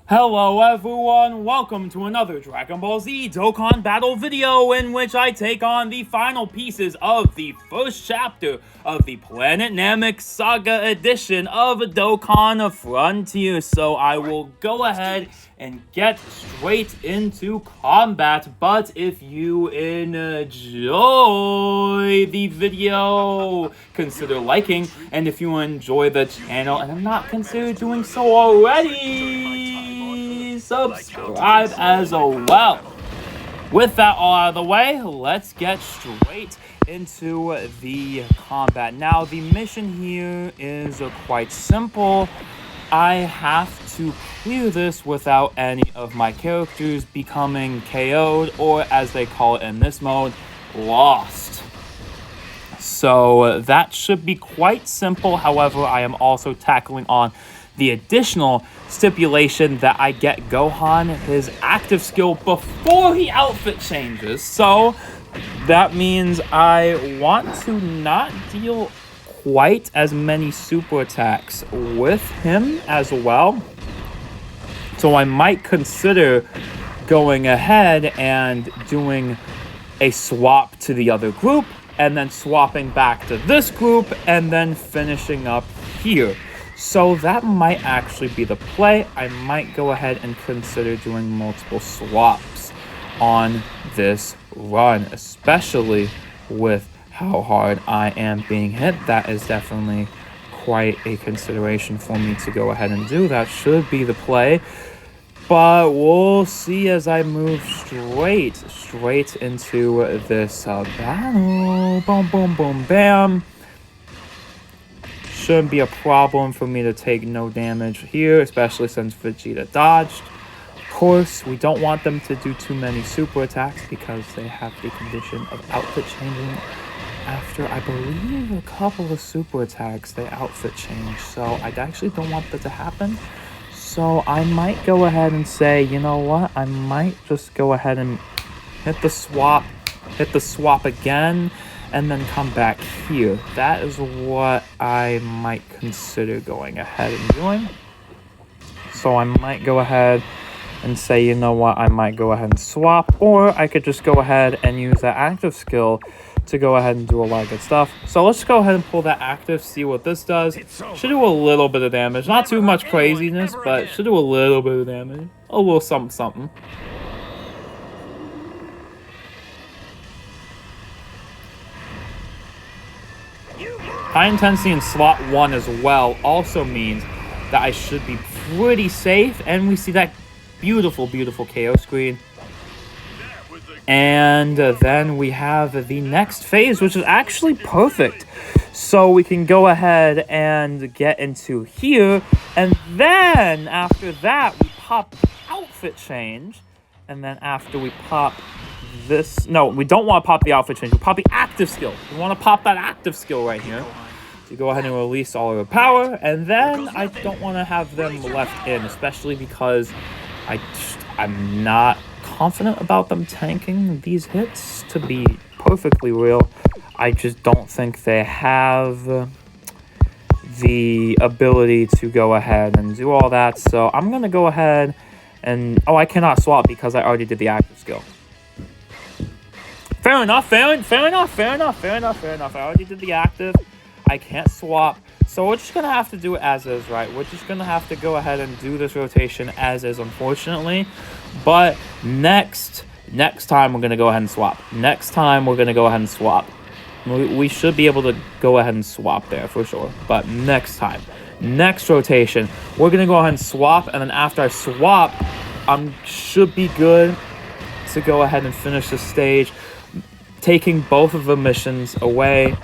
Hello everyone, welcome to another Dragon Ball Z Dokkan battle video in which I take on the final pieces of the first chapter of the Planet Namek Saga edition of Dokkan Frontier. So I will go ahead and get straight into combat, but if you enjoy the video, consider liking, and if you enjoy the channel and have not considered doing so already, subscribe as well. With that all out of the way, let's get straight into the combat. Now, the mission here is quite simple. I have to clear this without any of my characters becoming KO'd, or as they call it in this mode, lost. So that should be quite simple. However, I am also tackling on the additional stipulation that I get Gohan his active skill before he outfit changes. So that means I want to not deal quite as many super attacks with him as well. So I might consider going ahead and doing a swap to the other group, and then swapping back to this group, and then finishing up here. So that might actually be the play. I might go ahead and consider doing multiple swaps on this run, especially with how hard I am being hit. That is definitely quite a consideration for me to go ahead and do. That should be the play. But we'll see as I move straight into this battle. Boom, boom, boom, bam. Shouldn't be a problem for me to take no damage here, especially since Vegeta dodged. Of course, we don't want them to do too many super attacks because they have the condition of outfit changing. After, I believe, a couple of super attacks, they outfit change. So I actually don't want that to happen. So I might go ahead and say, you know what? I might just go ahead and hit the swap again, and then come back here. That is what I might consider going ahead and doing. So I might go ahead and say, you know what? I might go ahead and swap, or I could just go ahead and use that active skill to go ahead and do a lot of good stuff. So let's go ahead and pull that active, see what this does. Should do a little bit of damage. Not too much craziness, but should do a little bit of damage. A little something, something. High intensity in slot 1 as well also means that I should be pretty safe. And we see that beautiful, beautiful KO screen. And then we have the next phase, which is actually perfect. So we can go ahead and get into here. And then after that, we pop the outfit change. And then after we pop this... No, we don't want to pop the outfit change. We pop the active skill. We want to pop that active skill right here. To go ahead and release all of the power. And then I don't want to have them left in, especially because I'm not confident about them tanking these hits, to be perfectly real. I just don't think they have the ability to go ahead and do all that. So I'm going to go ahead and... Oh, I cannot swap because I already did the active skill. Fair enough. I already did the active. I can't swap. So we're just going to have to do it as is, right? We're just going to have to go ahead and do this rotation as is, unfortunately. But next time we're going to go ahead and swap. We should be able to go ahead and swap there for sure. But next rotation, we're going to go ahead and swap. And then after I swap, I should be good to go ahead and finish the stage, taking both of the missions away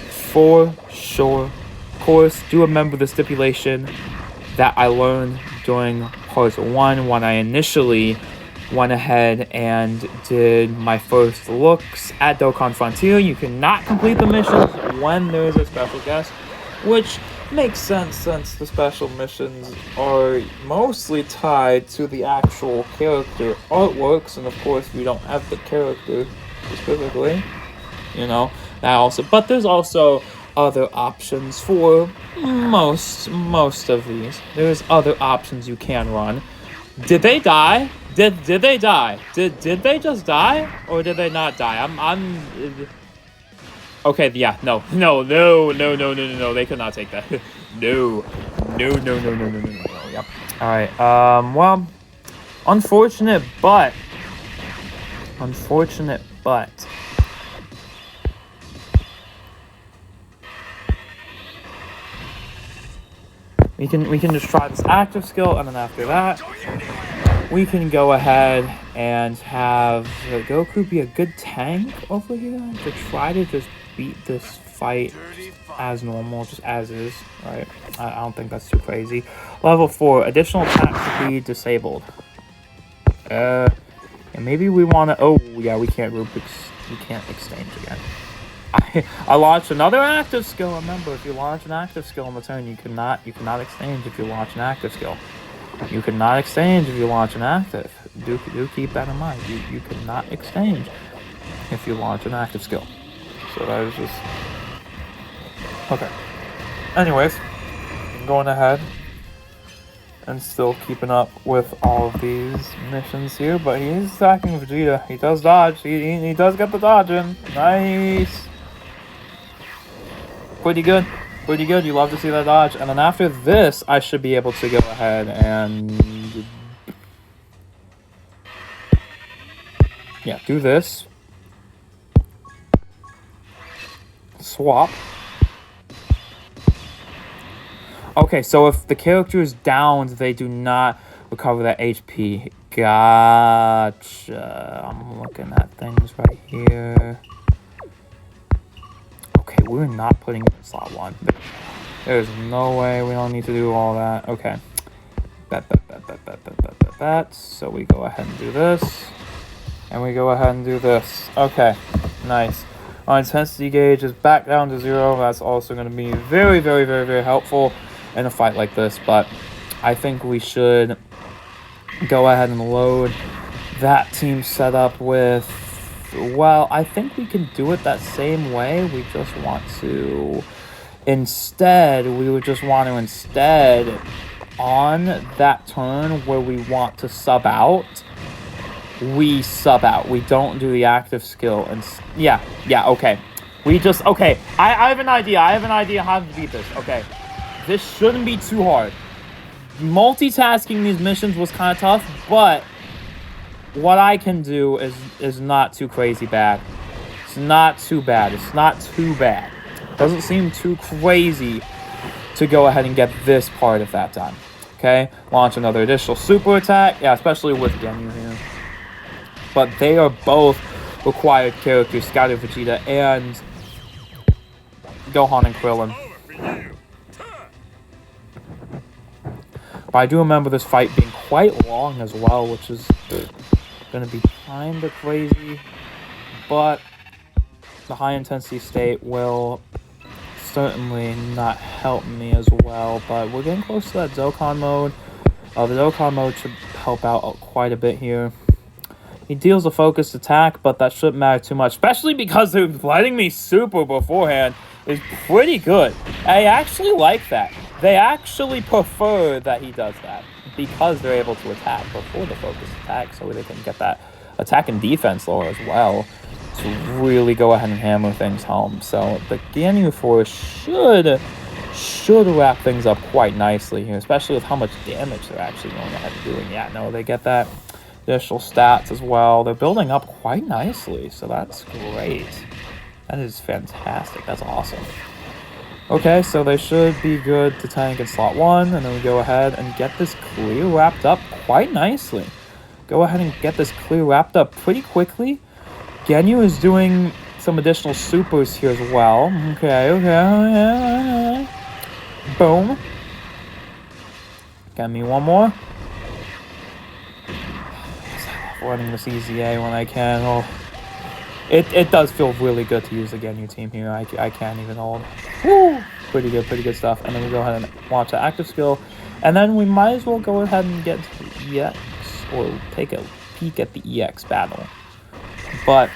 for sure. Of course, do remember the stipulation that I learned during part 1 when I initially went ahead and did my first looks at Dokkan Frontier. You cannot complete the missions when there's a special guest, which makes sense since the special missions are mostly tied to the actual character artworks, and of course we don't have the character specifically, you know, that also. But there's also other options for most of these. There's other options you can run. Did they die? Did they die? Did they just die? Or did they not die? Okay, yeah, no. They could not take that. No. Yep. Alright, well, unfortunate, but we can just try this active skill, and then after that, we can go ahead and have Goku be a good tank over here to try to just beat this fight as normal, just as is, right? I don't think that's too crazy. Level 4, additional attack speed disabled. And maybe we want to. Oh yeah, we can't exchange again. I launched another active skill. Remember, if you launch an active skill on the turn, you cannot exchange if you launch an active skill. You cannot exchange if you launch an active. Do keep that in mind. You cannot exchange if you launch an active skill. So that is just okay. Anyways, going ahead and still keeping up with all of these missions here, but he's attacking Vegeta. He does dodge. He does get the dodge in. Nice. Pretty good. You love to see that dodge. And then after this, I should be able to go ahead and yeah, do this. Swap. Okay, so if the character is downed, they do not recover that HP. Gotcha. I'm looking at things right here. Okay, we're not putting it in slot 1. There's no way. We don't need to do all that. Okay. Bet. So we go ahead and do this. And we go ahead and do this. Okay. Nice. Our intensity gauge is back down to 0. That's also going to be very helpful in a fight like this. But I think we should go ahead and load that team setup with... Well, I think we can do it that same way. We just want to... Instead, on that turn where we want to sub out, we sub out. We don't do the active skill. And yeah, okay. Okay, I have an idea. How to beat this. Okay, this shouldn't be too hard. Multitasking these missions was kind of tough, but what I can do is not too crazy bad. It's not too bad. Doesn't seem too crazy to go ahead and get this part of that done. Okay, launch another additional super attack. Yeah, especially with Ginyu here. But they are both required characters, Scouter Vegeta and Gohan and Krillin. But I do remember this fight being quite long as well, which is going to be kind of crazy. But the high intensity state will certainly not help me as well. But we're getting close to that Dokkan mode. The Dokkan mode should help out quite a bit here. He deals a focused attack, but that shouldn't matter too much, especially because they're letting me super beforehand is pretty good. I actually like that. They actually prefer that he does that because they're able to attack before the focused attack, so they can get that attack and defense lower as well to really go ahead and hammer things home. So the Ginyu Force should wrap things up quite nicely here, especially with how much damage they're actually going ahead and doing. Yeah, no, they get that additional stats as well. They're building up quite nicely, so that's great. That is fantastic. That's awesome. Okay, so they should be good to tank in slot 1, and then we go ahead and get this clear wrapped up quite nicely. Go ahead and get this clear wrapped up pretty quickly. Ginyu is doing some additional supers here as well. Okay. Boom. Get me one more. Running this EZA when I can. Oh, it does feel really good to use the Ginyu team here. I can't even hold. Woo! Pretty good stuff. And then we go ahead and launch the active skill. And then we might as well go ahead and get the EX, or take a peek at the EX battle. But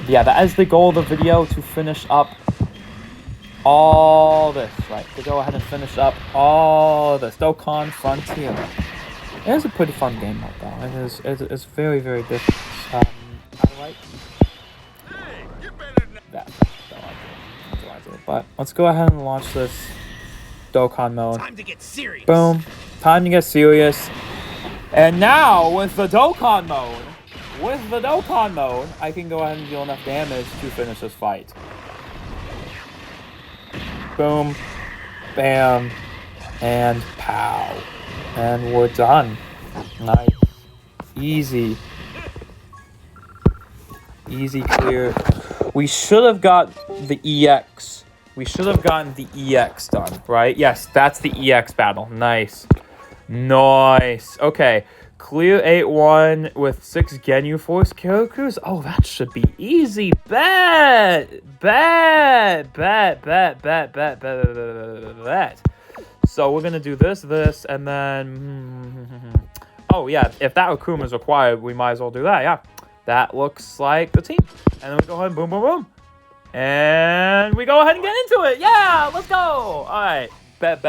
yeah, that is the goal of the video, to finish up all this, right? To go ahead and finish up all this Dokkan Frontier. It is a pretty fun game mode, though. It is. It's very, very different. I like that. I like it. But let's go ahead and launch this Dokkan mode. Time to get serious. Boom. Time to get serious. And now with the Dokkan mode, I can go ahead and deal enough damage to finish this fight. Boom. Bam. And pow. And we're done. Nice. Easy. Easy clear. We should have got the EX. We should have gotten the EX done, right? Yes, that's the EX battle. Nice. Nice. Okay. Clear 8-1 with 6 Genyu Force characters. Oh, that should be easy. Bet. So we're gonna do this, and then. Oh yeah, if that Akuma is required, we might as well do that. Yeah, that looks like the team. And then we go ahead and boom, boom, boom, and we go ahead and get into it. Yeah, let's go. All right, bet.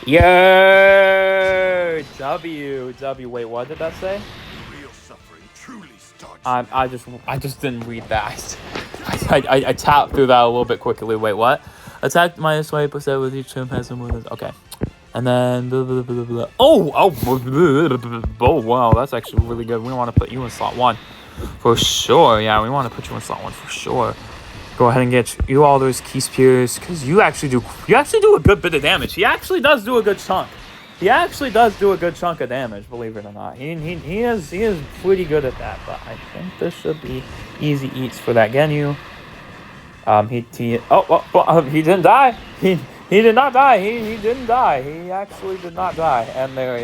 Yeah, W. Wait, what did that say? Real suffering truly starts. I just didn't read that. I tapped through that a little bit quickly. Wait, what? Attack minus 20% with each term has some movement. Okay, and then blah, blah, blah, blah. Oh, wow, that's actually really good. We want to put you in slot 1 for sure. Yeah, we want to put you in slot 1 for sure. Go ahead and get you all those key spears, because you actually do a good bit of damage. He actually does do a good chunk. He actually does do a good chunk of damage, believe it or not. He is pretty good at that. But I think this should be easy eats for that Genyu. He didn't die. He did not die. He didn't die. He actually did not die. And there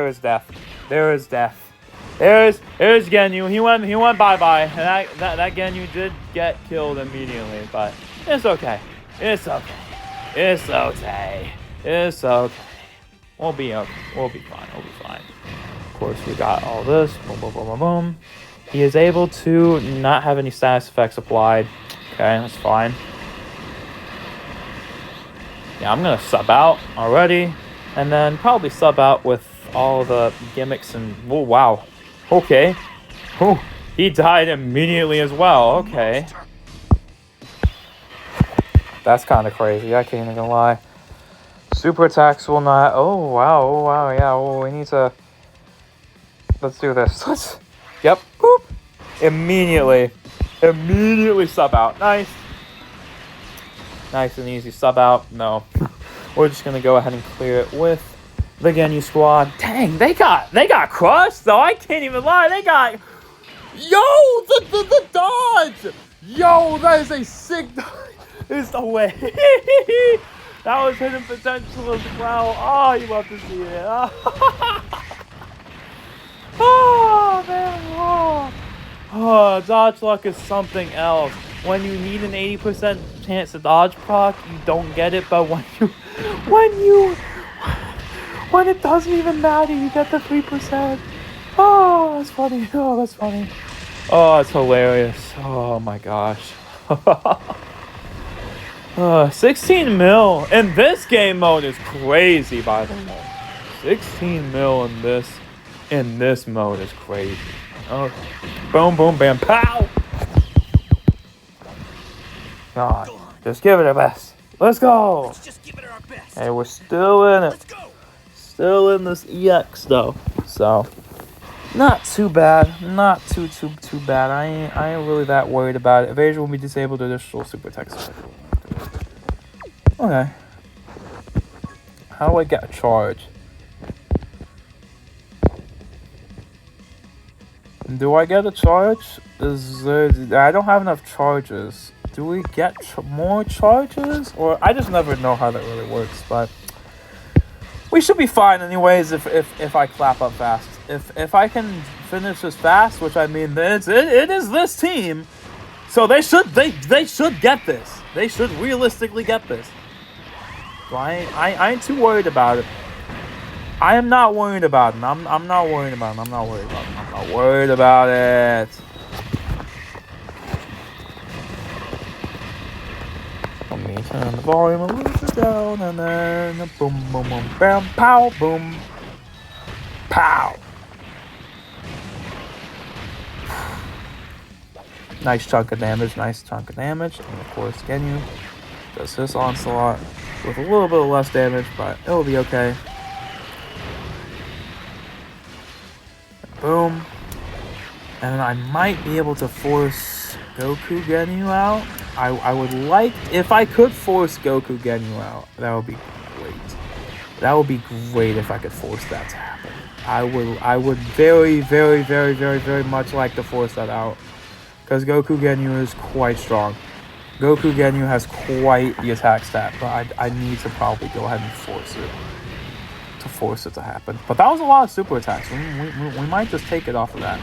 is death. There is death. There's Genyu. He went bye-bye. And that Genyu did get killed immediately, but it's okay. It's okay. It's okay. It's okay. We'll be okay. We'll be fine. We'll be fine. Of course, we got all this. Boom, boom, boom, boom, boom. He is able to not have any status effects applied. Okay, that's fine. Yeah, I'm gonna sub out already, and then probably sub out with all the gimmicks and. Oh wow. Okay. Oh, he died immediately as well. Okay. That's kind of crazy. I can't even lie. Super attacks will not. Oh wow. Oh wow. Yeah. Well, we need to. Let's do this. Yep. Boop. Immediately sub out. Nice. Nice and easy sub out. No. We're just gonna go ahead and clear it with the Genyu squad. Dang, they got crushed though. I can't even lie. They got. Yo, the dodge. Yo, that is a sick dodge. There's no way. That was hidden potential as well. Oh, you love to see it. Oh man. Oh, dodge luck is something else. When you need an 80% chance to dodge proc, you don't get it. But when it doesn't even matter, you get the 3%. Oh, that's funny. Oh, that's funny. Oh, it's hilarious. Oh my gosh. 16 mil in this game mode is crazy, by the way. 16 mil in this mode is crazy. Oh, boom, boom, bam, pow. God, just give it our best. Let's go. Let's just give it our best. Hey, we're still in it. Let's go. Still in this EX though, so not too bad. Not too bad. I ain't really that worried about it. Evasion will be disabled. Additional super text. Okay. How do I get a charge? Do I get a charge? I don't have enough charges. Do we get more charges? Or I just never know how that really works, but we should be fine anyways if I clap up fast. If I can finish this fast, which I mean it is this team, so they should get this. They should realistically get this. So I ain't too worried about it. I am not worried about him. I'm not worried about him. I'm not worried about him. I'm not worried about it. Let me turn the volume a little bit down, and then boom, boom, boom, bam, pow, boom, pow. Nice chunk of damage, nice chunk of damage. And of course, Ginyu does his onslaught with a little bit less damage, but it'll be okay. Boom. And then I might be able to force Goku Ginyu out. I would like, if I could force Goku Ginyu out, that would be great. That would be great if I could force that to happen. I would very, very, very, very, very much like to force that out. Because Goku Ginyu is quite strong. Goku Ginyu has quite the attack stat, but I need to probably go ahead and force it. To force it to happen. But that was a lot of super attacks. We might just take it off of that.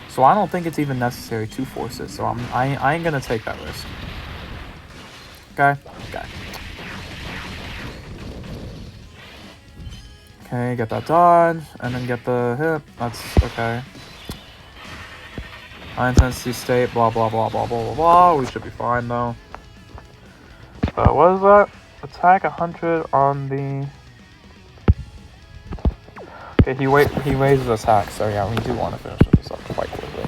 So I don't think it's even necessary to force it. So I ain't gonna take that risk. Okay? Okay. Okay, get that dodge. And then get the hit. That's okay. High intensity state, blah, blah, blah, blah, blah, blah, blah. We should be fine, though. What is that? Attack 100 on the... Okay, he raises attack, so yeah, we do want to finish this up quite quickly.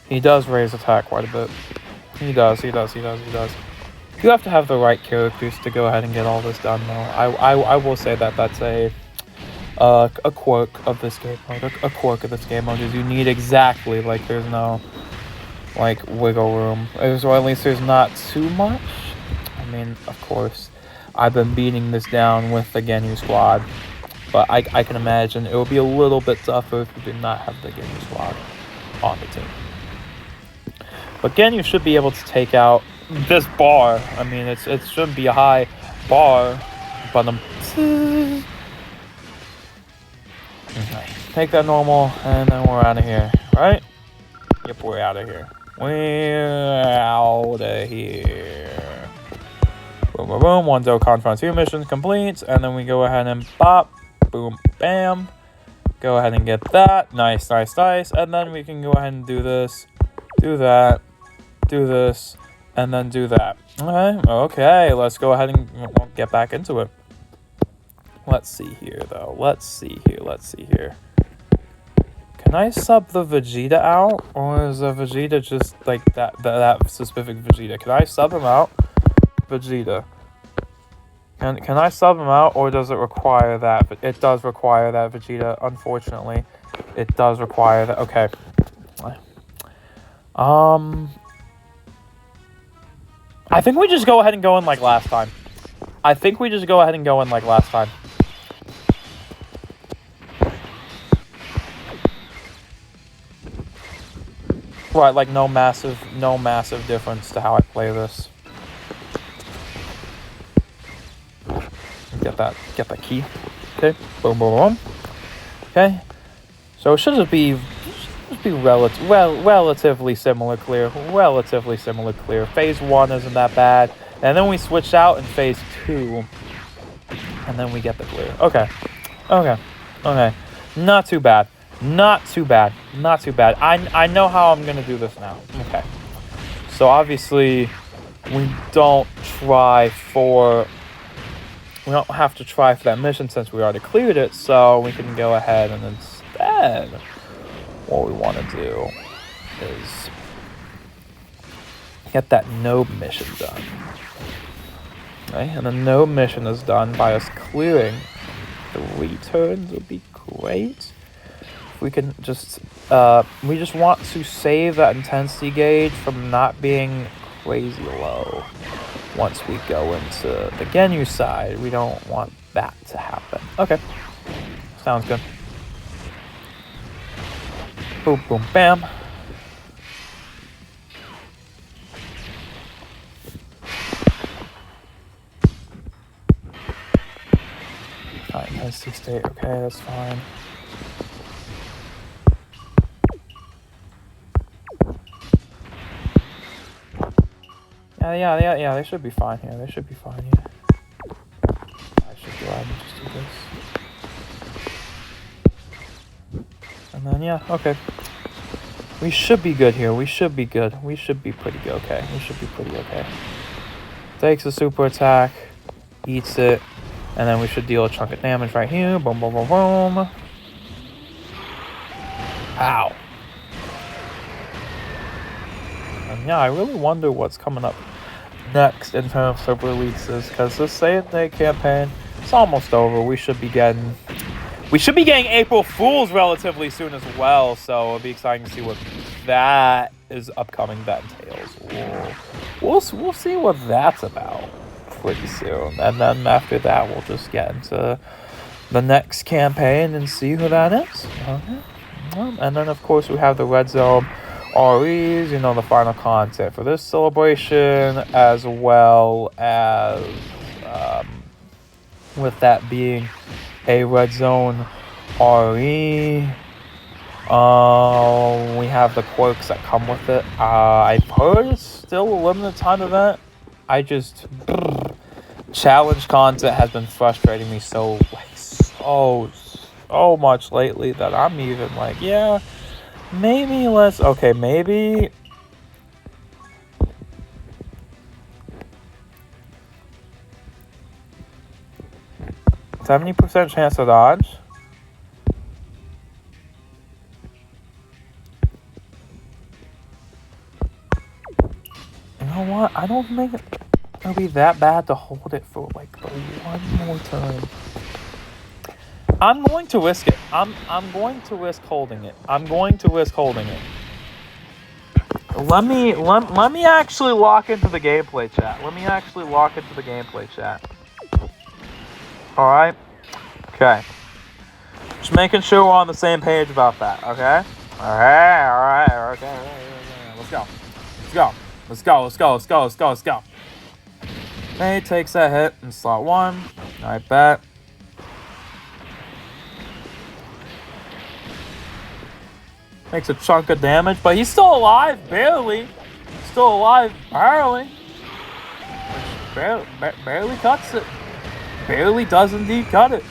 He does raise attack quite a bit. He does. You have to have the right characters to go ahead and get all this done, though. I will say that that's a quirk of this game mode. A quirk of this game mode is you need exactly, like, there's no, like, wiggle room. Or at least there's not too much. I mean, of course, I've been beating this down with the Ginyu squad, but I can imagine it would be a little bit tougher if you did not have the Ginyu squad on the team. But Ginyu should be able to take out this bar. I mean, it shouldn't be a high bar, but okay. Take that normal, and then we're out of here, right? Yep, we're out of here. We're out of here. Boom, boom, boom. 1 Dokkan Frontier mission complete, and then we go ahead and bop, boom, bam. Go ahead and get that. Nice, nice, nice. And then we can go ahead and do this, do that, do this, and then do that. Okay, let's go ahead and get back into it. Let's see here, though. Let's see here. Can I sub the Vegeta out? Or is the Vegeta just like that specific Vegeta? Can I sub him out? Vegeta. Can I sub him out, or does it require that? But it does require that Vegeta, unfortunately. It does require that. Okay. I think we just go ahead and go in like last time. Right, like no massive difference to how I play this. Get that key. Okay, boom, boom, boom. Okay, so it should just be relatively similar clear. Phase 1 isn't that bad, and then we switch out in phase 2, and then we get the clear. Okay, not too bad. I know how I'm gonna do this now. Okay, so obviously we don't have to try for that mission since we already cleared it, so we can go ahead and instead what we want to do is get that no mission done. Okay, and the no mission is done by us clearing 3 turns would be great. If we can just we just want to save that intensity gauge from not being crazy low. Once we go into the Ginyu side, we don't want that to happen. Okay, sounds good. Boom, boom, bam. Alright, intensity state. Okay, that's fine. Yeah, they should be fine here. I should be And then, yeah, okay. We should be good here. We should be good. We should be pretty good. Okay. We should be pretty okay. Takes a super attack. Eats it. And then we should deal a chunk of damage right here. Boom, boom, boom, boom. Ow. And yeah, I really wonder what's coming up next in terms of releases. Because this Saiyan Day campaign, it's almost over. We should be getting April Fools relatively soon as well. So it'll be exciting to see what that is upcoming that entails. We'll see what that's about pretty soon, and then after that we'll just get into the next campaign and see who that is. Okay. And then of course we have the Red Zone REs, the final content for this celebration, as well as with that being a Red Zone RE. We have the quirks that come with it. I've heard it's still a limited time event. Challenge content has been frustrating me so much lately that I'm even like, yeah, maybe maybe 70% chance to dodge. You know what? I don't think it'll be that bad to hold it for like the one more time. I'm going to risk it. I'm going to risk holding it. Let me actually lock into the gameplay chat. All right. Okay. Just making sure we're on the same page about that. Okay. All right. Okay. Let's go. May takes that hit in slot 1. I bet. Makes a chunk of damage, but he's still alive, barely. Barely cuts it. Barely does indeed cut it.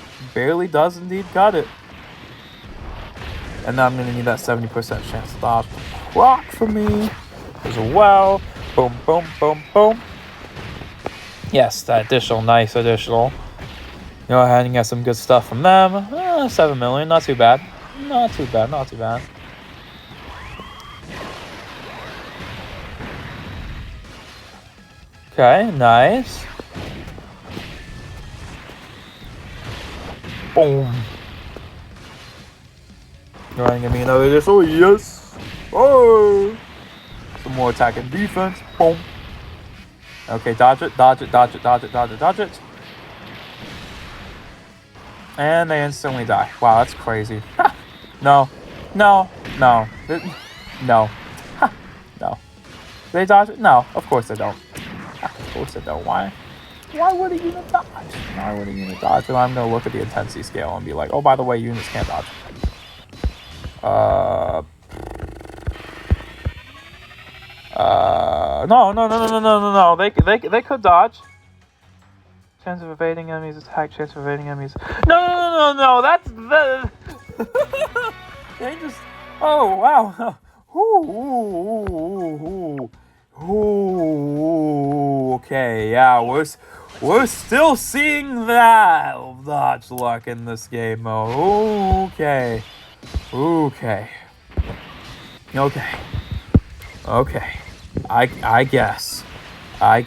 And now I'm going to need that 70% chance to dodge rock for me as well. Boom, boom, boom, boom. Yes, that nice additional. Go ahead and get some good stuff from them. 7 million, not too bad. Okay, nice. Boom. Go ahead and give me another additional. Yes. Oh. Some more attack and defense. Boom. Okay, dodge it. And they instantly die. Wow, that's crazy. No. No. They dodge it? No, of course they don't. Why would a unit dodge? And I'm going to look at the intensity scale and be like, oh, by the way, units can't dodge. No. They could dodge. Chance of evading enemies, attack, chance of evading enemies. No. That's the. They just. Oh, wow. Ooh, okay, yeah, we're still seeing that dodge luck in this game mode. Okay. I guess. I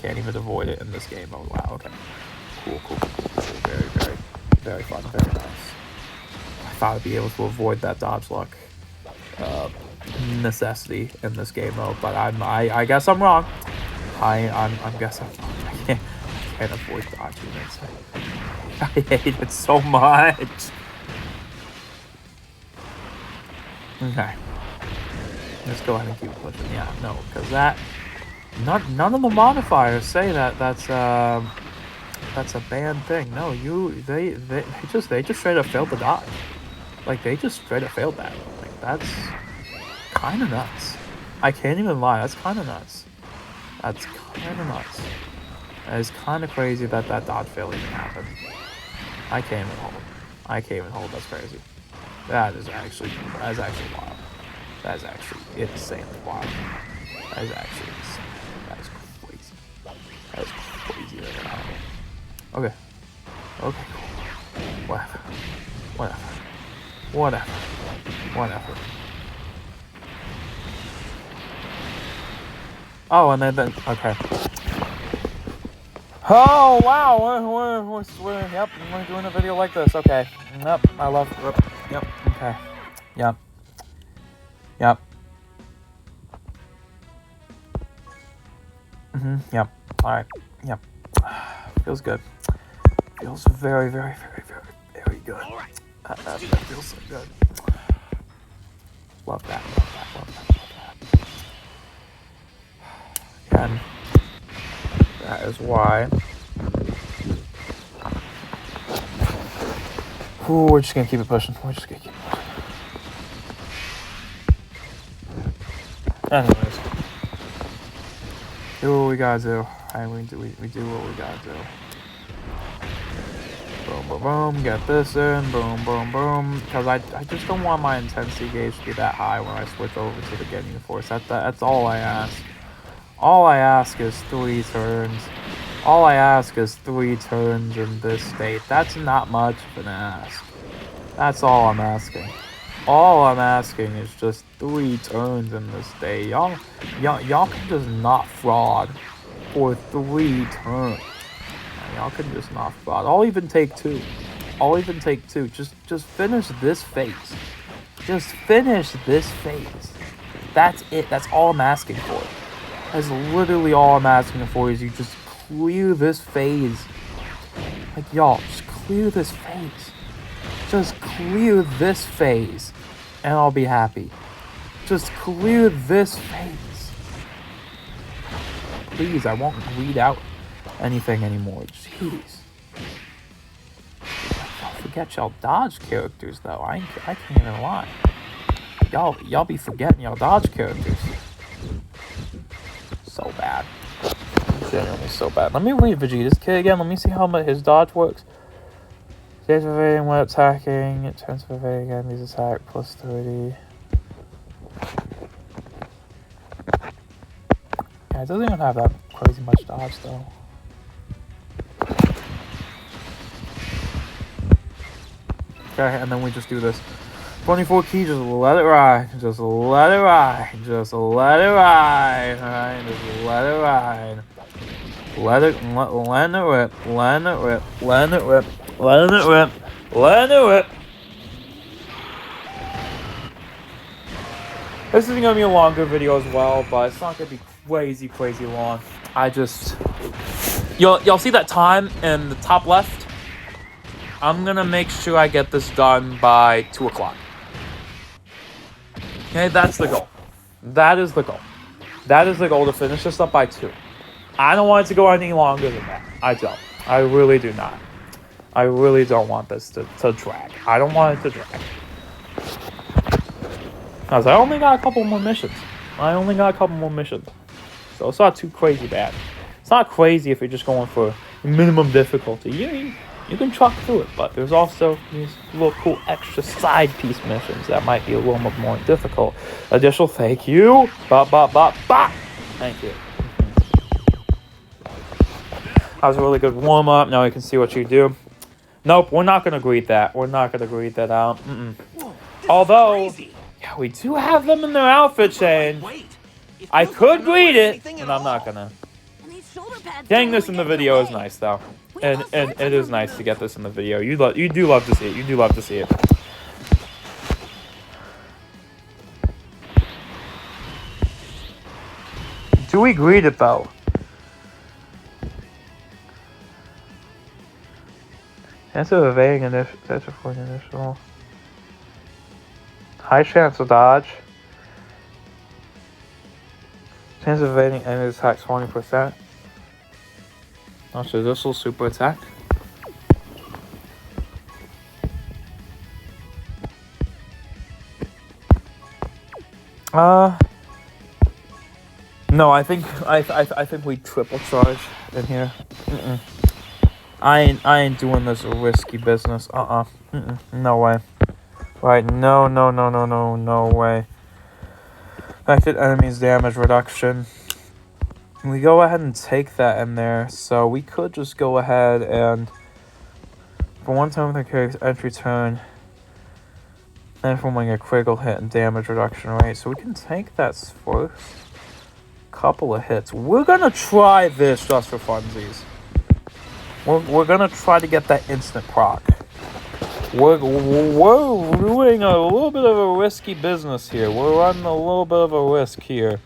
can't even avoid it in this game mode. Wow. Okay. Cool. Very fun. Very nice. I thought I'd be able to avoid that dodge luck necessity in this game mode, but I guess I'm wrong. I'm guessing I'm wrong. I can't avoid dodge units. I hate it so much. Okay. Let's go ahead and keep pushing. Yeah, no, because none of the modifiers say that's a bad thing. No, they just straight up failed the dodge. Like they just straight up failed that. Like that's kind of nuts. I can't even lie. That's kind of nuts. That is kind of crazy that dodge fail even happened. I can't even hold. That's crazy. That's actually wild. That's actually insanely wild. That is actually insane. That is crazy. That is crazy. Okay. Okay, cool. Whatever. Oh, and then okay. Oh wow, we're doing a video like this. Okay. Yep, I love. Yep. Okay. Yep. Yep. All right. Yep. Feels good. Feels very, very, very, very, very good. All right. That feels so good. Love that. And that is why. Ooh, we're just gonna keep it pushing. Anyways, do what we gotta do. And we do what we gotta do. Boom, boom, boom. Get this in. Boom, boom, boom. Because I just don't want my intensity gauge to be that high when I switch over to the Ginyu Force. That's all I ask. All I ask is 3 turns. All I ask is 3 turns in this state. That's not much of an ask. That's all I'm asking. All I'm asking is just 3 turns in this state. Y'all can just not fraud for 3 turns. Y'all can just not fraud. I'll even take 2. Just finish this phase. Just finish this phase. That's it. That's all I'm asking for. That's literally all I'm asking for is you just clear this phase. Like, y'all, just clear this phase. Just clear this phase. And I'll be happy. Just clear this phase. Please, I won't read out anything anymore. Jeez. Don't forget y'all dodge characters, though. I can't even lie. Y'all be forgetting y'all dodge characters. So bad. Genuinely so bad. Let me read Vegeta's kit again. Let me see how much his dodge works. Stays evading when attacking. It turns to evading enemies attack plus 30. Yeah, it doesn't even have that crazy much dodge though. Okay, and then we just do this. 24 key, just let it ride. Just let it ride. Just let it ride. Alright, just let it ride. Let it rip. Let it rip. Let it rip. Let it rip. Let it rip. This is gonna be a longer video as well, but it's not gonna be crazy long. I just y'all see that time in the top left? I'm gonna make sure I get this done by 2 o'clock. Okay, that's the goal. That is the goal. That is the goal, to finish this up by 2. I don't want it to go any longer than that. I don't. I really do not. I really don't want this to drag. I don't want it to drag. Because I only got a couple more missions. So it's not too crazy bad. It's not crazy if you're just going for minimum difficulty. You can truck through it, but there's also these little cool extra side piece missions that might be a little bit more difficult. Additional thank you. Thank you. That was a really good warm-up. Now you can see what you do. Nope, we're not going to greet that. We're not going to greet that out. Although, yeah, we do have them in their outfit change. I could greet it, and I'm not going to. Getting this in the video is nice, though. And it is nice to get this in the video. You do love to see it. You do love to see it. Do we greet it, though? Chance of evading initial. High chance of dodge. Chance of evading enemy attack 20%. So this will super attack. No, I think we triple charge in here. I ain't doing this risky business. No way. Right, no way. Affected enemies damage reduction. We go ahead and take that in there, so we could just go ahead and for one time with the character's entry turn, and from like a critical hit and damage reduction, right? So we can take that first couple of hits. We're gonna try this just for funsies. We're gonna try to get that instant proc. We're doing a little bit of a risky business here. We're running a little bit of a risk here.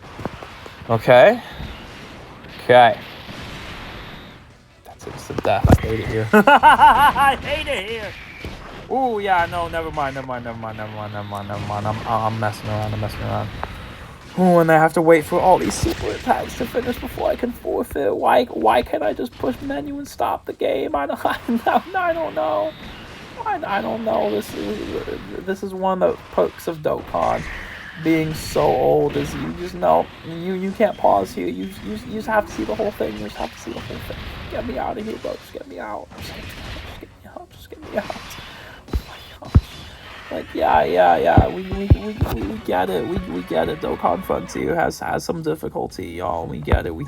Okay? Okay. That's instant death. I hate it here. I hate it here. Ooh, yeah, no, never mind. I'm messing around. Ooh, and I have to wait for all these super attacks to finish before I can forfeit. Why can't I just push menu and stop the game? I don't know. I don't know. This is one of the perks of Dokkan. Being so old is you just know you can't pause here. You just have to see the whole thing. Get me out of here, bro. Just get me out. Just get me out. Like, yeah. We get it. We get it. Dokkan Frontier has some difficulty, y'all. We get it.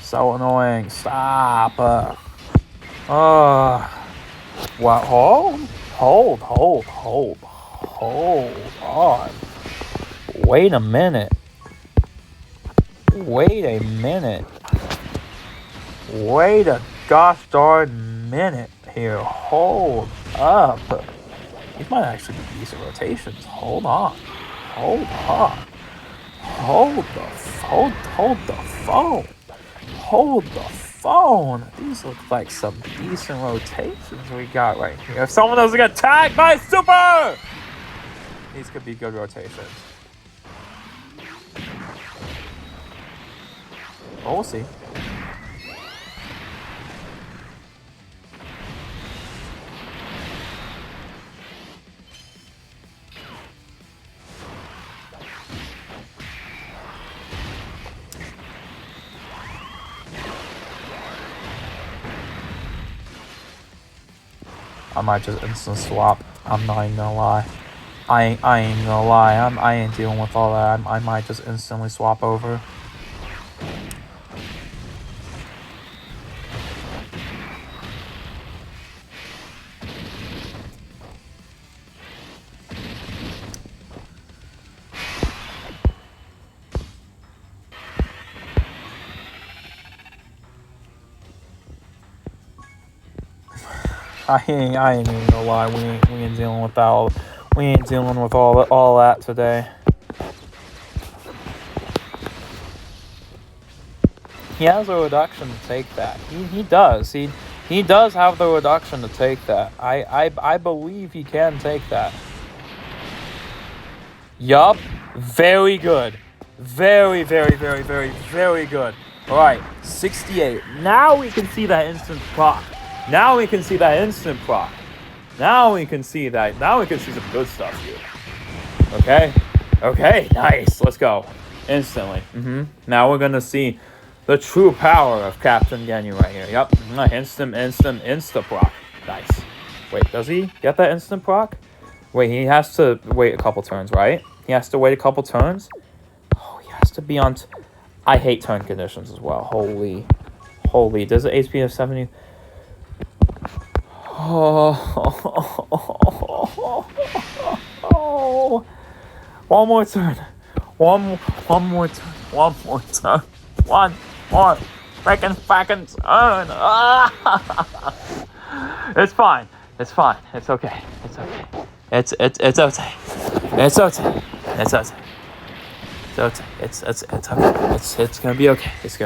So annoying. Stop. What? Hold on. Wait a minute. Wait a gosh darn minute here. Hold up. These might actually be decent rotations. Hold on. Hold the phone. These look like some decent rotations we got right here. If someone doesn't get tagged by super, these could be good rotations. Oh, we'll see. I might just instant swap. I'm not even gonna lie. I ain't gonna lie. I ain't dealing with all that. I might just instantly swap over. I ain't even gonna lie. We ain't dealing with that. We ain't dealing with all that today. He has a reduction to take that. He does. He does have the reduction to take that. I believe he can take that. Yup. Very good. Very good. Alright, 68. Now we can see that instant proc. Now we can see some good stuff here. Okay, nice. Let's go. Instantly. Now we're gonna see the true power of Captain Ginyu right here. Yep. Insta proc. Nice. Wait, does he get that instant proc? Wait, he has to wait a couple turns, right? He has to wait a couple turns? Oh, he has to be on... I hate turn conditions as well. Holy. Does the HP of 70... Oh. One more turn. One more turn. One more freaking turn. It's fine. It's okay. It's okay. It's okay. It's gonna be okay. It's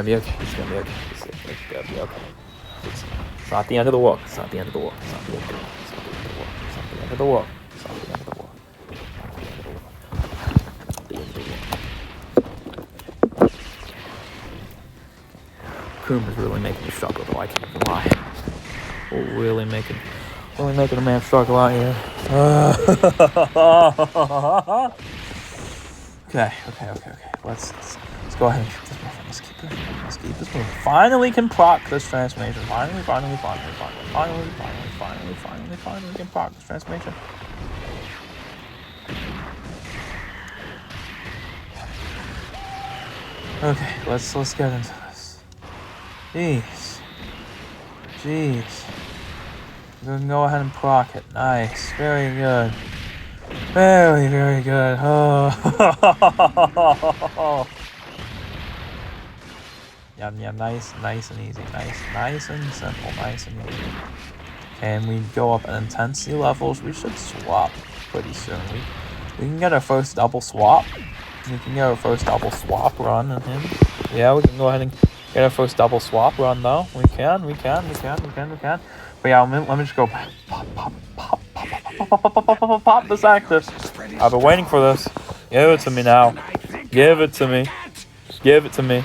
not the end of the world. Coom is really making me struggle, though. I can't even lie. Really making a man struggle out here. Okay. Let's go ahead and get this Let's keep this moving. Finally can proc this transformation. Finally can proc this transformation. Okay, let's get into this. Jeez. We can go ahead and proc it. Nice. Very good. Very good. Oh. Yeah, nice and easy. Nice and simple. Nice and easy. Okay, and we go up in intensity levels. We should swap pretty soon. We can get our first double swap. We can get our first double swap run on him. Yeah, we can go ahead and get our first double swap run though. We can. But yeah, let me just go pop this active. I've been waiting for this. Give it to me now. Give it to me. Just give it to me.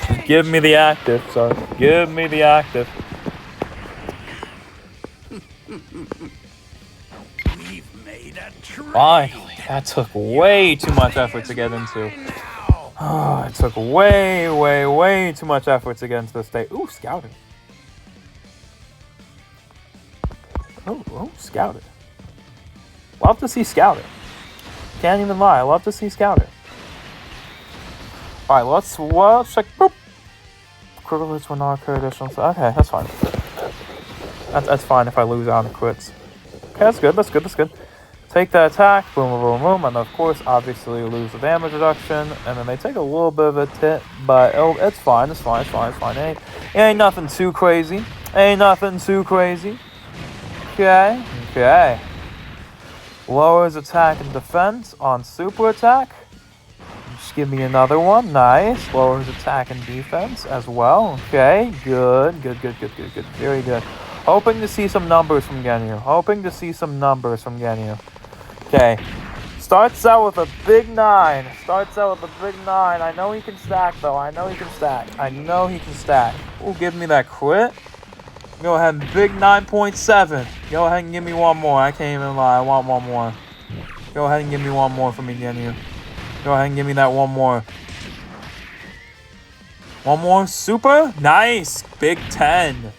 Just give me the active, sorry. Give me the active. Finally, that took way too much effort to get into. Oh, it took way too much effort to get into this state. Ooh, scouted. Oh, scouted. Love to see scouted. Can't even lie, I love to see scouted. Alright, let's check. Boop. Critical hits will not occur additional. Okay, that's fine. That's fine if I lose out on crits. Okay, that's good. Take the attack, boom, and of course, obviously, lose the damage reduction, and then they take a little bit of a hit, but it's fine. It ain't nothing too crazy. Okay. Lowers attack and defense on super attack. Just give me another one. Nice. Lowers attack and defense as well. Okay, good. Very good. Hoping to see some numbers from Genyu. Okay. Starts out with a big 9. I know he can stack, though. I know he can stack. Ooh, give me that crit. Go ahead and big 9.7. Go ahead and give me one more. I can't even lie. I want one more. Go ahead and give me one more for me, Genyu. Go ahead and give me that one more. One more super. Nice. Big 10.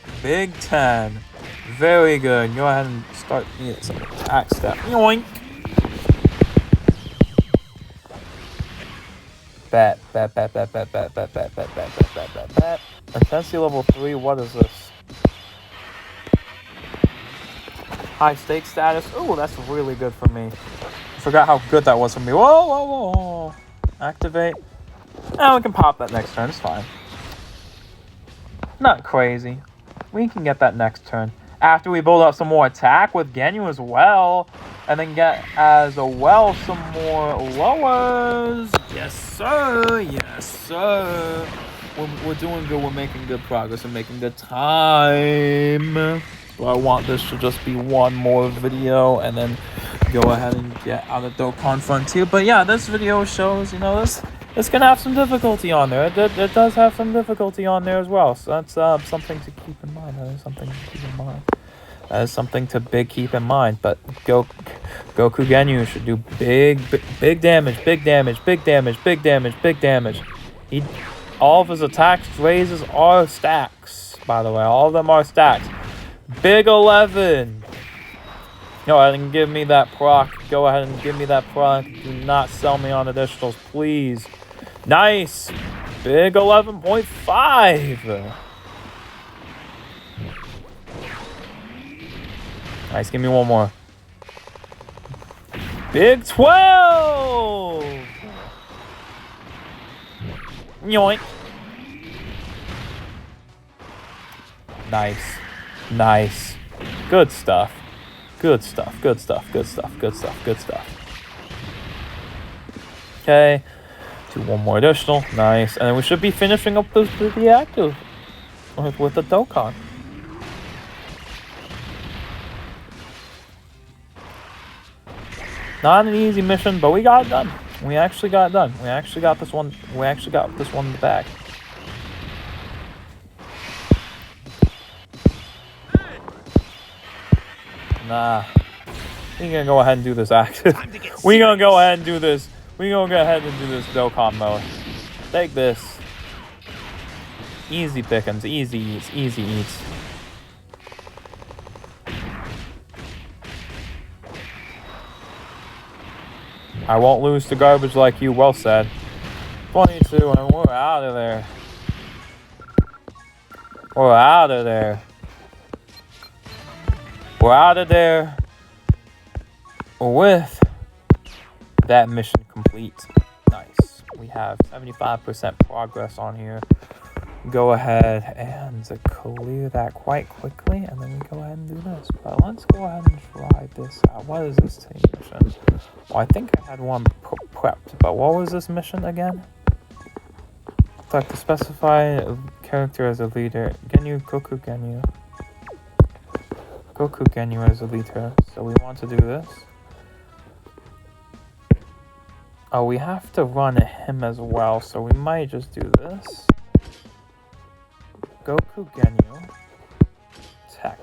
Very good. Go ahead and start some attack step. Yoink. Bet. Intensity level 3. What is this? High stake status. Ooh, that's really good for me. I forgot how good that was for me. Whoa. Activate. Now we can pop that next turn. It's fine. Not crazy. We can get that next turn. After we build up some more attack with Genyu as well. And then get as well some more lowers. Yes, sir. We're doing good. We're making good progress. We're making good time. So I want this to just be one more video and then go ahead and get out of Dokkan Frontier. But yeah, this video shows, this can have some difficulty on there. It does have some difficulty on there as well. So that's something to keep in mind. That is something to keep in mind. But Goku Genyu should do big damage. All of his attacks raises are stacks, by the way. All of them are stacks. Big 11. Go ahead and give me that proc. Do not sell me on additionals, please. Nice. Big 11.5. Nice, give me one more. Big 12. Yoink. Nice. Good stuff. Okay. Do one more additional. Nice. And then we should be finishing up the active with the Dokkan. Not an easy mission, but we got it done. We actually got this one in the bag. Nah. We're gonna go ahead and do this active. We're gonna go ahead and do this Dokkan mode. Take this. Easy pickings, easy eats, easy eats. I won't lose to garbage like you, well said. 22, and we're out of there. We're out of there. We're out of there with that mission complete. Nice. We have 75% progress on here. Go ahead and clear that quite quickly, and then we go ahead and do this. But let's go ahead and try this out. What is this team mission? Well, I think I had one prepped, but what was this mission again? Like to specify a character as a leader. Genyu, Goku Genyu. Goku Genyu as a leader. So we want to do this. Oh, we have to run him as well, so we might just do this. Goku Genyu. Tech.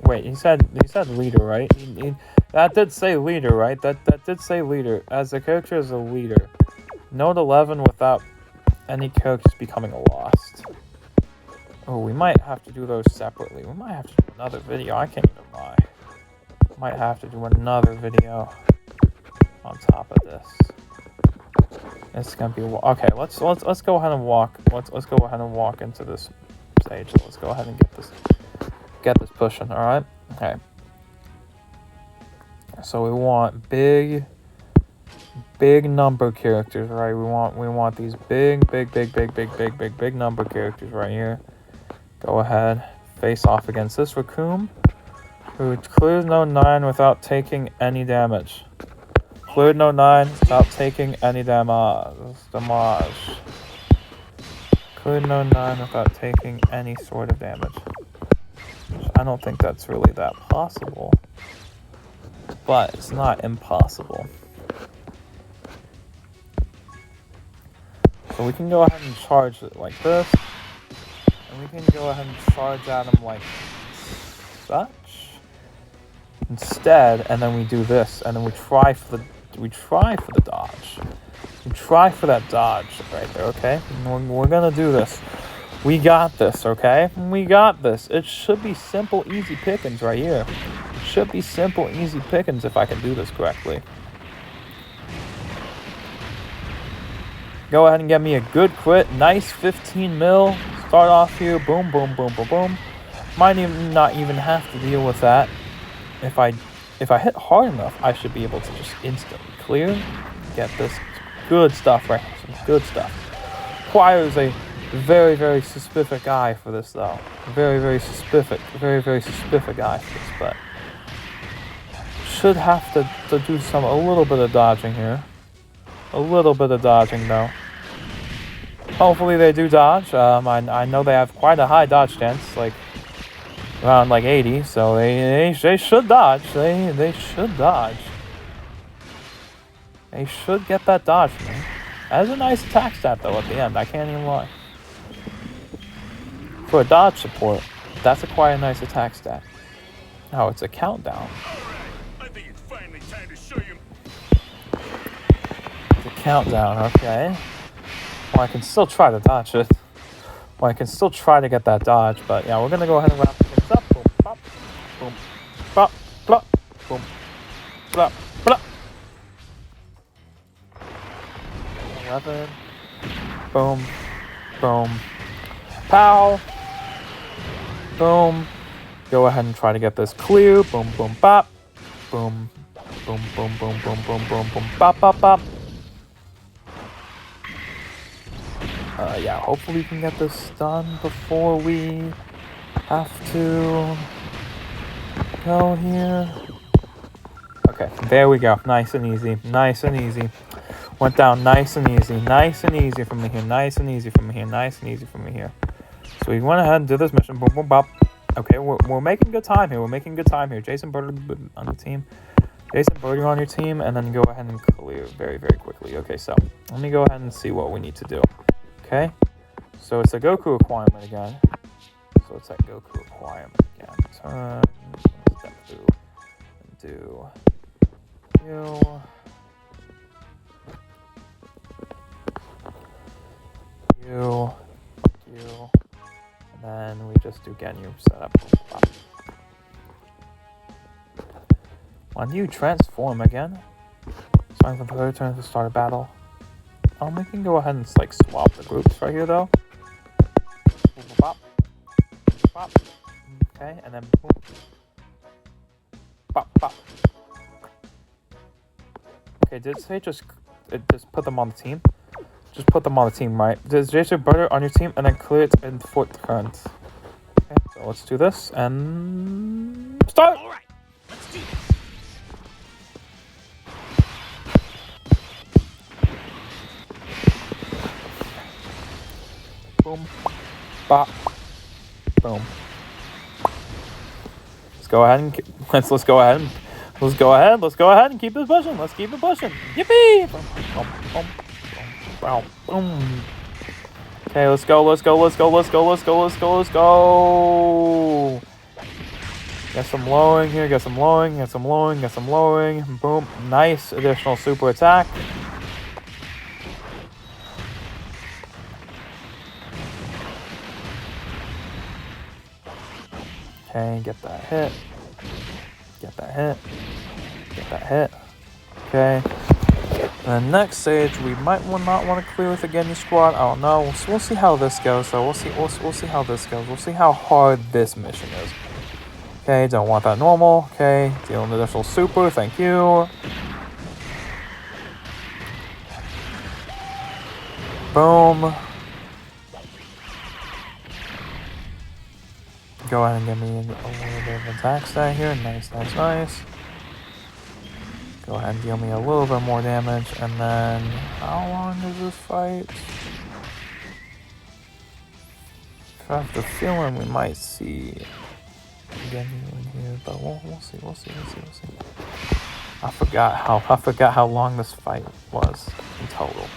Wait, he said leader, right? That did say leader, right? That did say leader. As a character as a leader. Note 11 without any characters becoming lost. Oh, we might have to do those separately. We might have to do another video. I can't even lie. Might have to do another video on top of this. It's gonna be okay. Let's go ahead and walk. Let's go ahead and walk into this stage. Let's go ahead and get this pushing. All right. Okay. So we want big number characters, right? We want these big number characters right here. Go ahead, face off against this Raccoon, who clears no 9 without taking any damage. Cleared no 9 without taking any damage. Cleared no 9 without taking any sort of damage. I don't think that's really that possible, but it's not impossible. So we can go ahead and charge it like this, and we can go ahead and charge at him like such instead, and then we do this, and then we try for the dodge. We try for that dodge right there, okay? We're gonna do this. We got this, okay? We got this. It should be simple, easy pickings right here. It should be simple, easy pickings if I can do this correctly. Go ahead and get me a good crit. Nice 15 mil. Start off here. Boom, boom, boom, boom, boom. Might not even have to deal with that. If I hit hard enough, I should be able to just instantly clear. Get this good stuff right here. Some good stuff. Requires a very, very specific eye for this, though. Very, very specific eye for this, but should have to do a little bit of dodging here. A little bit of dodging, though. Hopefully they do dodge. I know they have quite a high dodge chance, like around like 80, so they should dodge. They should dodge. They should get that dodge from me. That is a nice attack stat, though, at the end. I can't even lie. For a dodge support, that's quite a nice attack stat. Oh, it's a countdown. I think it's finally time to show you. The countdown, okay. Well, I can still try to dodge it. Well, I can still try to get that dodge, but yeah, we're gonna go ahead and wrap things up. Boom, pop, boom, pop, plop, boom, plop, plop. 11. Boom, boom, pow, boom. Go ahead and try to get this clear. Boom, boom, pop, boom, boom, boom, boom, boom, boom, boom, boom, pop, pop, pop. Yeah, hopefully we can get this done before we have to go here. Okay, there we go. Nice and easy. Nice and easy. Went down nice and easy. Nice and easy from me here. Nice and easy from me here. Nice and easy from me here. So we went ahead and did this mission. Boom, boom, bop. Okay, we're making good time here. We're making good time here. Jason Bird on the team. Jason Bird on your team, and then go ahead and clear very, very quickly. Okay, so let me go ahead and see what we need to do. Okay, so it's a Goku requirement again. So it's that Goku requirement again. Turn, step through, and do you, you, then we just do Genyu setup. When do you transform again? Starting from the third turn to start a battle. We can go ahead and like swap the groups right here though. Bop. Bop. Okay, and then boom. Bop, bop. Okay, did it say just put them on the team? Just put them on the team, right? There's Jason Butter on your team and then clear it in fourth current. Okay, so let's do this and start! Alright, let's do this. Boom. Bop. Boom. Let's go ahead and let's go ahead and keep it pushing. Let's keep it pushing. Yippee! Boom, boom, boom, boom, boom. Okay, let's go. Get some lowing here, get some lowing. Boom. Nice additional super attack. Okay, get that hit. Okay. The next stage we might not want to clear with the Genyu squad. I don't know. So we'll see how this goes. So we'll see how this goes. We'll see how hard this mission is. Okay, don't want that normal. Okay, dealing with additional super. Thank you. Boom. Go ahead and give me a little bit of attack stat here. Nice. Go ahead and deal me a little bit more damage. And then, how long is this fight? I have the feeling we might see Genyu in here, but we'll see. I forgot how long this fight was in total.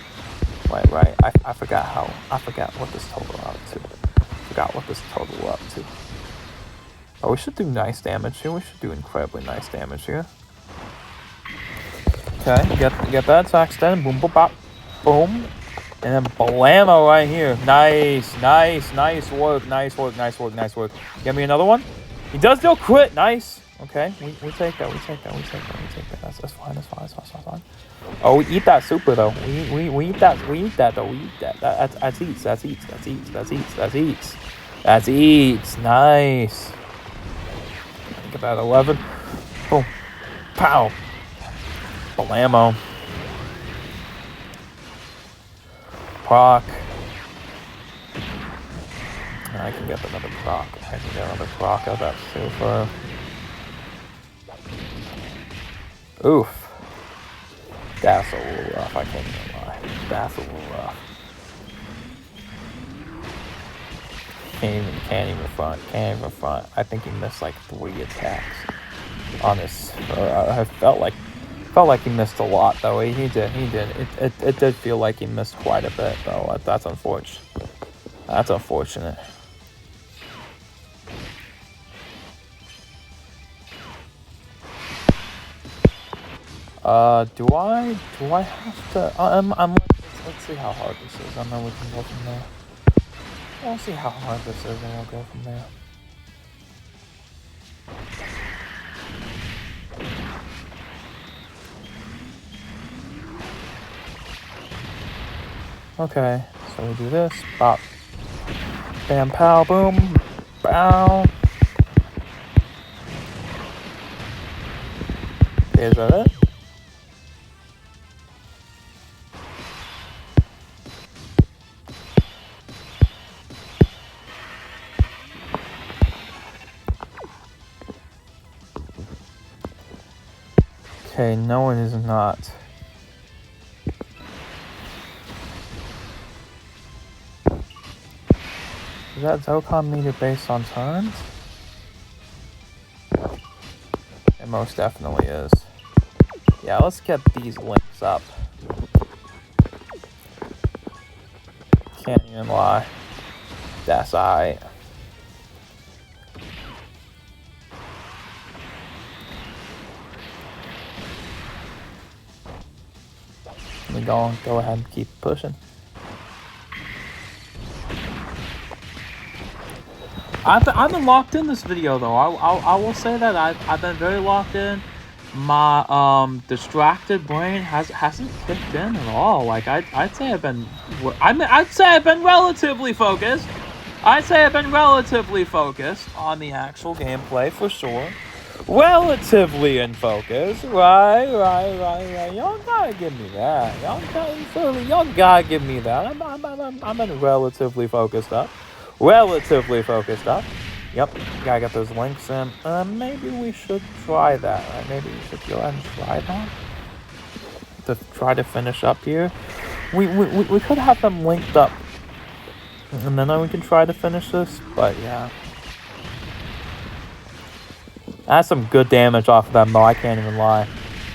Right. I forgot what this total up to. Oh, we should do nice damage here. We should do incredibly nice damage here. Okay, get that attack stand. Boom, boom, bop. Boom. And then blammo right here. Nice work. Get me another one. He does deal crit. Nice. Okay, we take that. That's fine. Oh, we eat that super though. We eat that though. That's eats. Nice. Get that 11. Boom. Pow. Blammo. Proc. I can get another proc. Of that super. Oof. That's a little rough, I can't even lie. That's a little rough. Can't even front. I think he missed like 3 attacks on this. I felt like he missed a lot though. He did. It did feel like he missed quite a bit though. That's unfortunate. Do I have to? Let's see how hard this is, and then we can go from there. We'll see how hard this is, and we'll go from there. Okay, so we do this. Bop. Bam, pow, boom, bow. Is that it? Okay, no, it is not. Is that Dokkan meter based on turns? It most definitely is. Yeah, let's get these links up. Can't even lie. That's alright. We go ahead and keep pushing. I've been locked in this video though. I will say that I've been very locked in. My distracted brain hasn't kicked in at all. Like I'd say I've been relatively focused. I'd say I've been relatively focused on the actual gameplay for sure. Relatively in focus, right. Y'all gotta give me that. Y'all gotta give me that. I'm been relatively focused up. Relatively focused up. Yep, gotta get those links in. Maybe we should try that. Right? Maybe we should go ahead and try that. To try to finish up here. We could have them linked up. And then we can try to finish this. But yeah. That's some good damage off of them though, I can't even lie.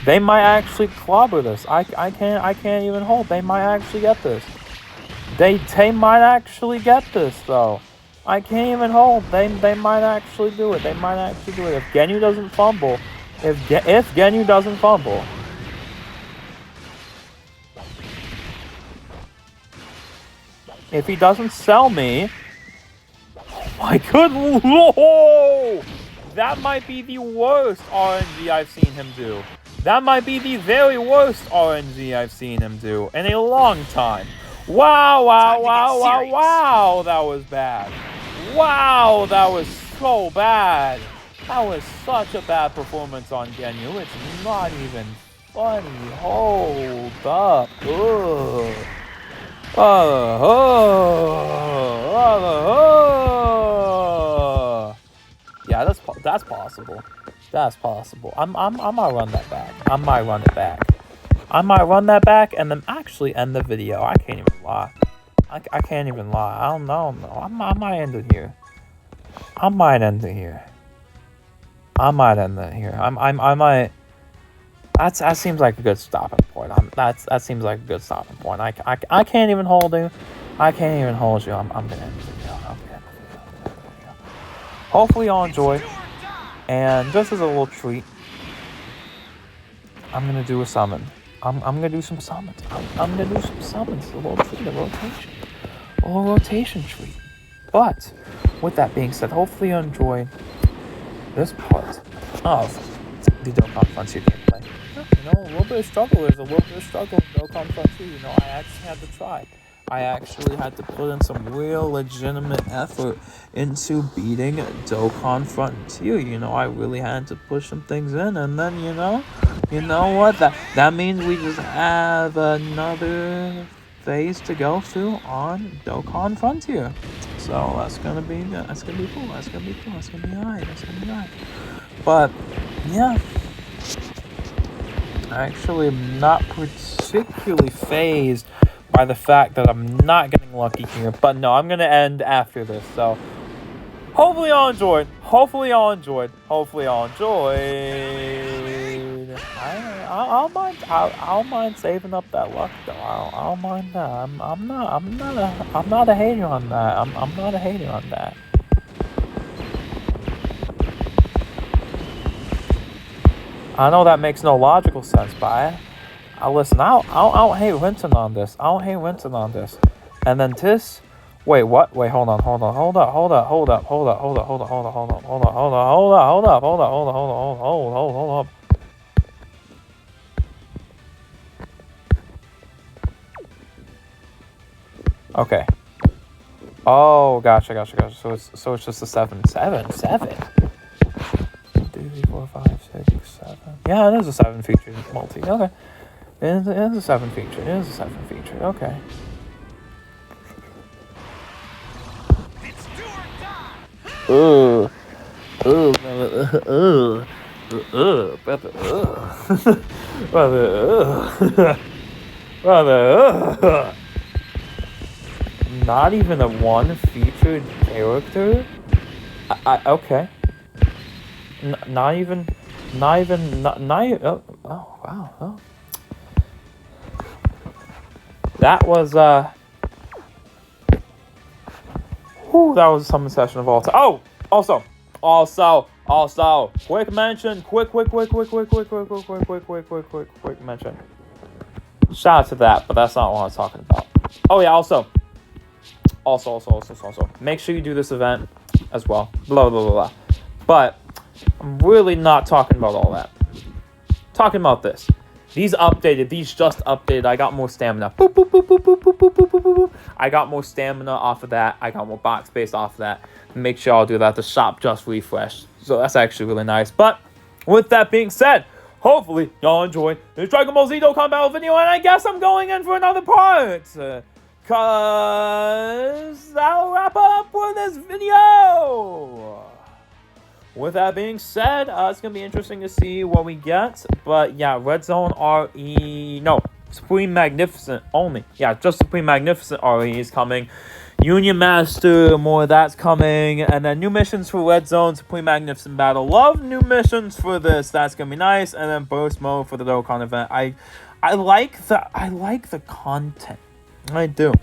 They might actually clobber this. I can't even hold. They might actually get this. They might actually get this though. I can't even hold. They might actually do it. They might actually do it. If Genyu doesn't fumble. If Genyu doesn't fumble. If he doesn't sell me. Oh my goodness. Whoa! That might be the worst RNG I've seen him do. That might be the very worst RNG I've seen him do in a long time. Wow, that was bad. Wow, that was so bad. That was such a bad performance on Genyu. It's not even funny. Hold up. Ugh. Yeah, that's possible. That's possible. I might run that back. I might run it back. I might run that back and then actually end the video. I can't even lie. I can't even lie. I don't know. I might end it here. I might end it here. I might. That seems like a good stopping point. That seems like a good stopping point. I can't even hold you. I can't even hold you. I'm gonna end the video. Hopefully y'all enjoy. And just as a little treat, I'm gonna do a summon. I'm gonna do some summons. I'm gonna do some summons. A little treat, a little rotation treat. But with that being said, hopefully you enjoyed this part of the Dokkan Frontier gameplay. You know, a little bit of struggle. There's a little bit of struggle in Dokkan Frontier. You know, I actually had to try. I actually had to put in some real legitimate effort into beating Dokkan Frontier. You know, I really had to push some things in, and then you know what? That means we just have another phase to go through on Dokkan Frontier. So that's gonna be cool. That's gonna be alright. But yeah. Actually, I'm not particularly phased by the fact that I'm not getting lucky here. But no, I'm going to end after this. So, hopefully y'all enjoyed. I'll mind saving up that luck though. I'll mind that. I'm not a hater on that. I'm not a hater on that. I know that makes no logical sense, but listen, I don't hate Winton on this. And then this, wait, what? Wait, hold up. Okay. Oh, gotcha. So it's just a 7. 7. 2, 3, 4, 5, 6, 7. Yeah, it is a 7 feature multi. Okay. It is a 7 feature. Okay. Brother. Not even a 1 featured character? Okay. Not even, oh, wow, oh. That was, that was a summon session of all time. Oh, also, quick mention, quick mention. Shout out to that, but that's not what I'm talking about. Oh yeah, also, make sure you do this event. as well. Blah, blah, blah, blah. But I'm really not talking about all that. Talking about this. These just updated. I got more stamina. Boop, boop, boop, boop, boop, boop, boop, boop, boop, boop. I got more stamina off of that. I got more box space off of that. Make sure I'll do that. The shop just refreshed. So that's actually really nice. But with that being said, hopefully y'all enjoyed this Dragon Ball Z Dokkan Battle video. And I guess I'm going in for another part. Cause that'll wrap up for this video. With that being said, it's going to be interesting to see what we get. But yeah, Red Zone RE... No, Supreme Magnificent only. Yeah, just Supreme Magnificent RE is coming. Union Master, more of that's coming. And then new missions for Red Zone, Supreme Magnificent Battle. Love new missions for this. That's going to be nice. And then Burst Mode for the Dokkan event. I like the content. I do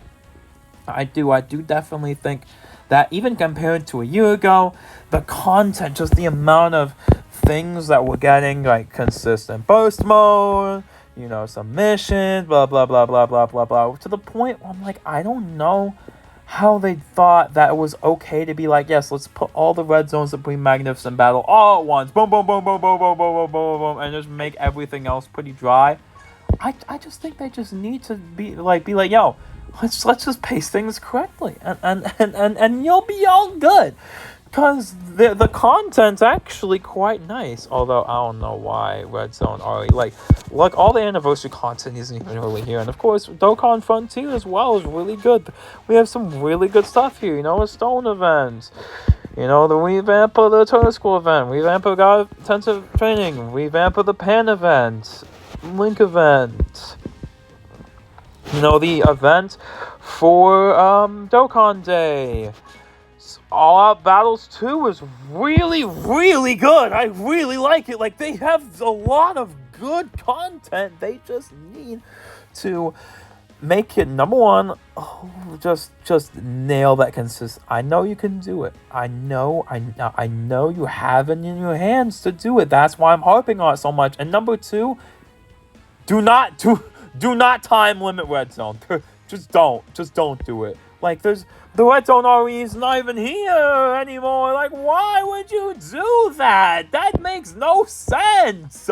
definitely think that even compared to a year ago, the content, just the amount of things that we're getting, like consistent burst mode, you know, some missions, blah, blah, blah, blah, blah, blah, blah, to the point where I'm like, I don't know how they thought that it was okay to be like, yes, let's put all the Red Zone Supreme Magnificent Battle all at once, boom, boom, boom, boom, boom, boom, boom, boom, boom, boom, and just make everything else pretty dry. I just think they just need to be like, yo, let's just pace things correctly, and you'll be all good, because the content's actually quite nice. Although I don't know why Red Zone already like all the anniversary content isn't even really here, and of course Dokkan Frontier as well is really good. We have some really good stuff here. You know, a Stone event. You know, the revamp of the Turtle School event, revamp of God Intensive Training, revamp of the Pan event, Link event. You know, the event for Dokkan Day. All Out Battles 2 is really, really good. I really like it. Like, they have a lot of good content. They just need to make it, number one, just nail that consist. I know you can do it. I know you have it in your hands to do it. That's why I'm harping on it so much. And number two, do not time limit Red Zone. Just don't do it. Like, the Red Zone RE is not even here anymore. Like, why would you do that? That makes no sense.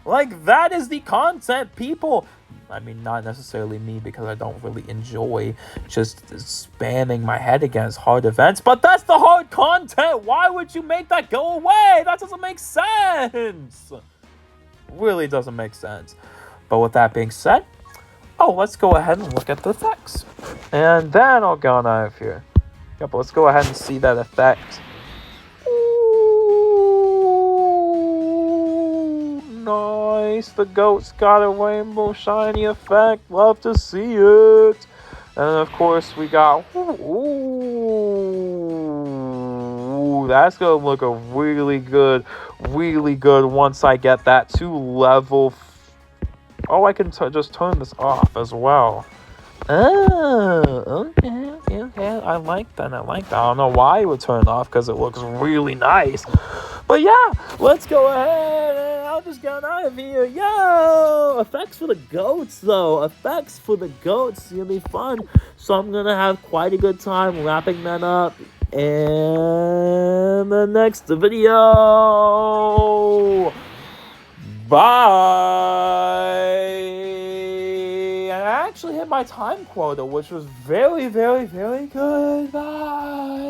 Like, that is the content people... I mean, not necessarily me, because I don't really enjoy just spamming my head against hard events. But that's the hard content. Why would you make that go away? That doesn't make sense. Really doesn't make sense. But with that being said, let's go ahead and look at the effects, and then I'll go on out of here. Yep, let's go ahead and see that effect. Ooh, nice. The goat's got a rainbow shiny effect. Love to see it. And of course we got ooh, that's gonna look really good once I get that to level. I can just turn this off as well. Oh, okay. I like that. I don't know why it would turn off, because it looks really nice. But yeah, let's go ahead and I'll just get out of here. Yo! Effects for the goats, though. Effects for the goats. It's gonna be fun. So I'm gonna have quite a good time wrapping that up in the next video. Bye. And I actually hit my time quota, which was very, very, very good. Bye.